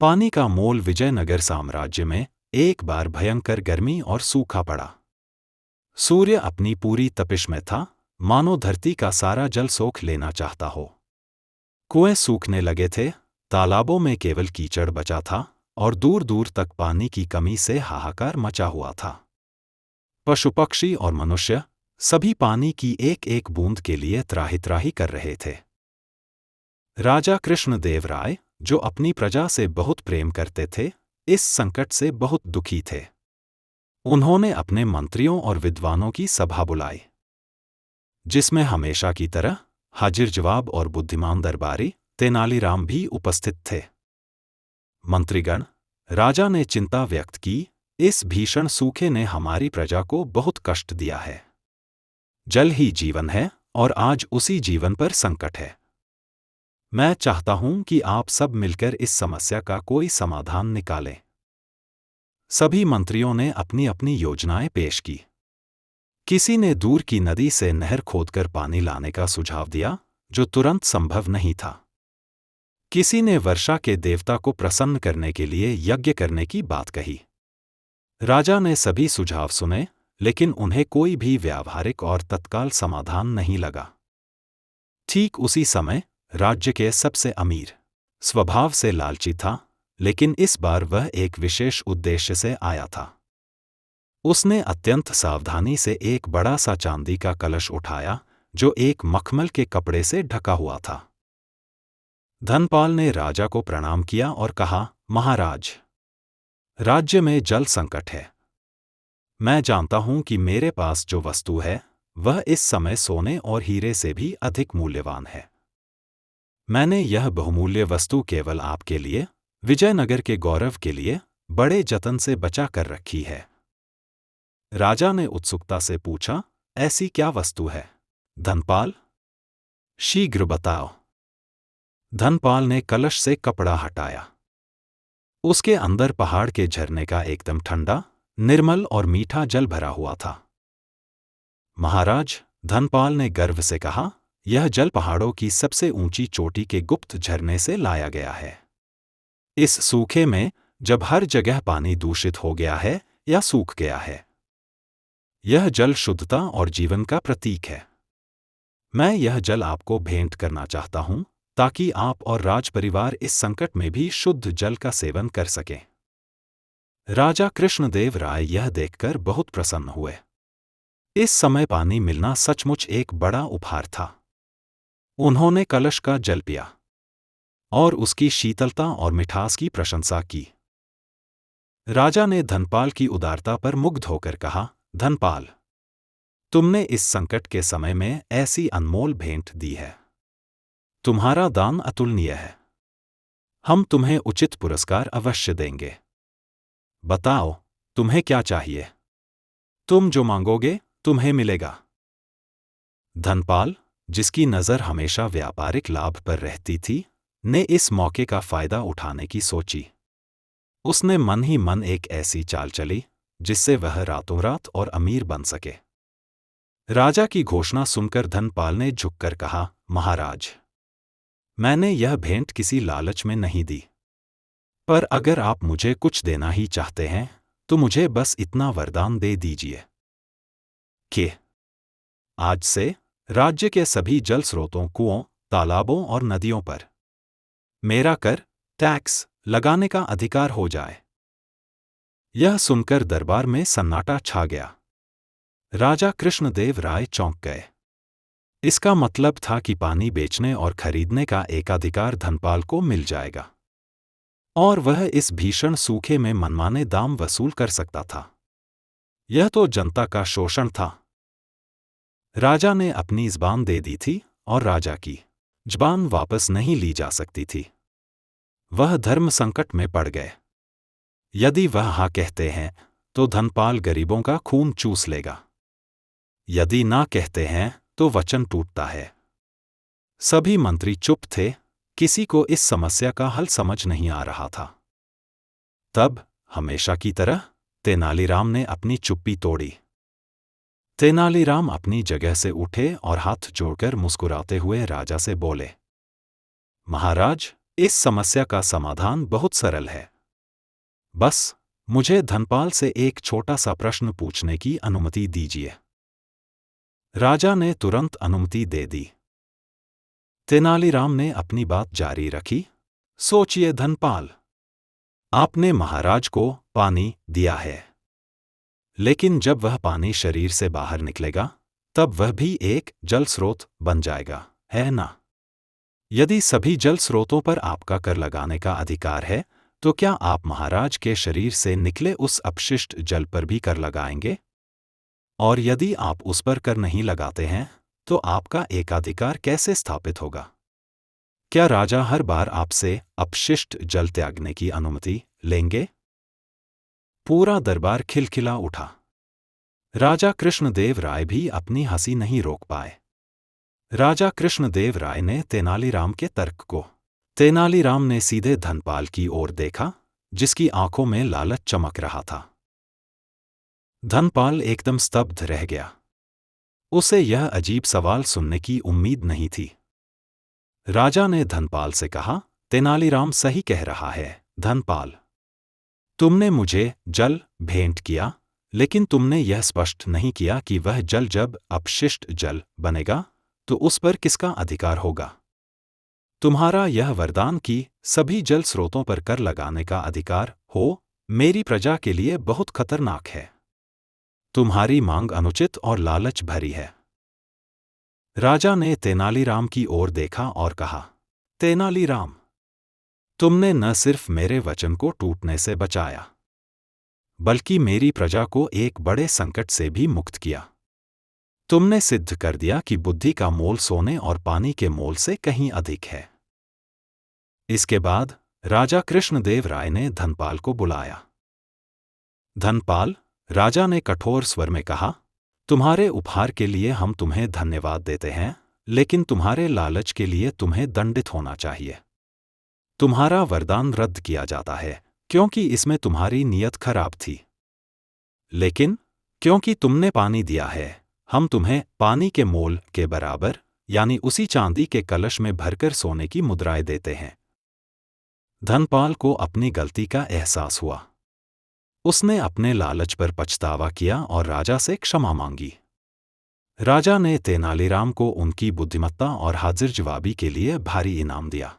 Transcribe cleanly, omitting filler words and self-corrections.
पानी का मोल विजयनगर साम्राज्य में एक बार भयंकर गर्मी और सूखा पड़ा। सूर्य अपनी पूरी तपिश में था, मानो धरती का सारा जल सोख लेना चाहता हो। कुएं सूखने लगे थे, तालाबों में केवल कीचड़ बचा था और दूर दूर तक पानी की कमी से हाहाकार मचा हुआ था। पशु पक्षी और मनुष्य सभी पानी की एक एक बूंद के लिए त्राहि त्राहि कर रहे थे। राजा कृष्णदेव राय, जो अपनी प्रजा से बहुत प्रेम करते थे, इस संकट से बहुत दुखी थे। उन्होंने अपने मंत्रियों और विद्वानों की सभा बुलाई, जिसमें हमेशा की तरह हाजिर जवाब और बुद्धिमान दरबारी तेनालीराम भी उपस्थित थे। मंत्रीगण, राजा ने चिंता व्यक्त की, इस भीषण सूखे ने हमारी प्रजा को बहुत कष्ट दिया है। जल ही जीवन है और आज उसी जीवन पर संकट है। मैं चाहता हूं कि आप सब मिलकर इस समस्या का कोई समाधान निकालें। सभी मंत्रियों ने अपनी अपनी योजनाएं पेश की। किसी ने दूर की नदी से नहर खोदकर पानी लाने का सुझाव दिया, जो तुरंत संभव नहीं था। किसी ने वर्षा के देवता को प्रसन्न करने के लिए यज्ञ करने की बात कही। राजा ने सभी सुझाव सुने, लेकिन उन्हें कोई भी व्यावहारिक और तत्काल समाधान नहीं लगा। ठीक उसी समय राज्य के सबसे अमीर, स्वभाव से लालची था, लेकिन इस बार वह एक विशेष उद्देश्य से आया था। उसने अत्यंत सावधानी से एक बड़ा सा चांदी का कलश उठाया, जो एक मखमल के कपड़े से ढका हुआ था। धनपाल ने राजा को प्रणाम किया और कहा, महाराज, राज्य में जल संकट है। मैं जानता हूं कि मेरे पास जो वस्तु है वह इस समय सोने और हीरे से भी अधिक मूल्यवान है। मैंने यह बहुमूल्य वस्तु केवल आपके लिए, विजयनगर के गौरव के लिए, बड़े जतन से बचा कर रखी है। राजा ने उत्सुकता से पूछा, ऐसी क्या वस्तु है धनपाल? शीघ्र बताओ। धनपाल ने कलश से कपड़ा हटाया। उसके अंदर पहाड़ के झरने का एकदम ठंडा, निर्मल और मीठा जल भरा हुआ था। महाराज, धनपाल ने गर्व से कहा, यह जल पहाड़ों की सबसे ऊंची चोटी के गुप्त झरने से लाया गया है। इस सूखे में जब हर जगह पानी दूषित हो गया है या सूख गया है, यह जल शुद्धता और जीवन का प्रतीक है। मैं यह जल आपको भेंट करना चाहता हूं, ताकि आप और राजपरिवार इस संकट में भी शुद्ध जल का सेवन कर सकें। राजा कृष्णदेव राय यह देखकर बहुत प्रसन्न हुए। इस समय पानी मिलना सचमुच एक बड़ा उपहार था। उन्होंने कलश का जल पिया और उसकी शीतलता और मिठास की प्रशंसा की। राजा ने धनपाल की उदारता पर मुग्ध होकर कहा, धनपाल, तुमने इस संकट के समय में ऐसी अनमोल भेंट दी है। तुम्हारा दान अतुलनीय है। हम तुम्हें उचित पुरस्कार अवश्य देंगे। बताओ, तुम्हें क्या चाहिए? तुम जो मांगोगे तुम्हें मिलेगा। धनपाल, जिसकी नज़र हमेशा व्यापारिक लाभ पर रहती थी, ने इस मौके का फायदा उठाने की सोची। उसने मन ही मन एक ऐसी चाल चली जिससे वह रातों रात और अमीर बन सके। राजा की घोषणा सुनकर धनपाल ने झुककर कहा, महाराज, मैंने यह भेंट किसी लालच में नहीं दी, पर अगर आप मुझे कुछ देना ही चाहते हैं तो मुझे बस इतना वरदान दे दीजिए कि आज से राज्य के सभी जल स्रोतों, कुओं, तालाबों और नदियों पर मेरा कर, टैक्स लगाने का अधिकार हो जाए। यह सुनकर दरबार में सन्नाटा छा गया। राजा कृष्णदेव राय चौंक गए। इसका मतलब था कि पानी बेचने और खरीदने का एकाधिकार धनपाल को मिल जाएगा और वह इस भीषण सूखे में मनमाने दाम वसूल कर सकता था। यह तो जनता का शोषण था। राजा ने अपनी ज़बान दे दी थी और राजा की ज़बान वापस नहीं ली जा सकती थी। वह धर्म संकट में पड़ गए। यदि वह हाँ कहते हैं तो धनपाल गरीबों का खून चूस लेगा। यदि ना कहते हैं तो वचन टूटता है। सभी मंत्री चुप थे, किसी को इस समस्या का हल समझ नहीं आ रहा था। तब हमेशा की तरह तेनालीराम ने अपनी चुप्पी तोड़ी। तेनालीराम अपनी जगह से उठे और हाथ जोड़कर मुस्कुराते हुए राजा से बोले, महाराज, इस समस्या का समाधान बहुत सरल है। बस मुझे धनपाल से एक छोटा सा प्रश्न पूछने की अनुमति दीजिए। राजा ने तुरंत अनुमति दे दी। तेनालीराम ने अपनी बात जारी रखी। सोचिए धनपाल, आपने महाराज को पानी दिया है, लेकिन जब वह पानी शरीर से बाहर निकलेगा तब वह भी एक जल स्रोत बन जाएगा, है ना? यदि सभी जल स्रोतों पर आपका कर लगाने का अधिकार है, तो क्या आप महाराज के शरीर से निकले उस अपशिष्ट जल पर भी कर लगाएंगे? और यदि आप उस पर कर नहीं लगाते हैं, तो आपका एकाधिकार कैसे स्थापित होगा? क्या राजा हर बार आपसे अपशिष्ट जल त्यागने की अनुमति लेंगे? पूरा दरबार खिलखिला उठा। राजा कृष्णदेव राय भी अपनी हंसी नहीं रोक पाए। राजा कृष्णदेव राय ने तेनालीराम के तर्क को। तेनालीराम ने सीधे धनपाल की ओर देखा, जिसकी आंखों में लालच चमक रहा था। धनपाल एकदम स्तब्ध रह गया। उसे यह अजीब सवाल सुनने की उम्मीद नहीं थी। राजा ने धनपाल से कहा, तेनालीराम सही कह रहा है धनपाल। तुमने मुझे जल भेंट किया, लेकिन तुमने यह स्पष्ट नहीं किया कि वह जल जब अपशिष्ट जल बनेगा तो उस पर किसका अधिकार होगा। तुम्हारा यह वरदान कि सभी जल स्रोतों पर कर लगाने का अधिकार हो, मेरी प्रजा के लिए बहुत खतरनाक है। तुम्हारी मांग अनुचित और लालच भरी है। राजा ने तेनालीराम की ओर देखा और कहा, तेनालीराम, तुमने न सिर्फ मेरे वचन को टूटने से बचाया, बल्कि मेरी प्रजा को एक बड़े संकट से भी मुक्त किया। तुमने सिद्ध कर दिया कि बुद्धि का मोल सोने और पानी के मोल से कहीं अधिक है। इसके बाद राजा कृष्णदेव राय ने धनपाल को बुलाया। धनपाल, राजा ने कठोर स्वर में कहा, तुम्हारे उपहार के लिए हम तुम्हें धन्यवाद देते हैं, लेकिन तुम्हारे लालच के लिए तुम्हें दंडित होना चाहिए। तुम्हारा वरदान रद्द किया जाता है, क्योंकि इसमें तुम्हारी नीयत खराब थी। लेकिन क्योंकि तुमने पानी दिया है, हम तुम्हें पानी के मोल के बराबर, यानी उसी चांदी के कलश में भरकर सोने की मुद्राएं देते हैं। धनपाल को अपनी गलती का एहसास हुआ। उसने अपने लालच पर पछतावा किया और राजा से क्षमा मांगी। राजा ने तेनालीराम को उनकी बुद्धिमत्ता और हाजिर जवाबी के लिए भारी इनाम दिया।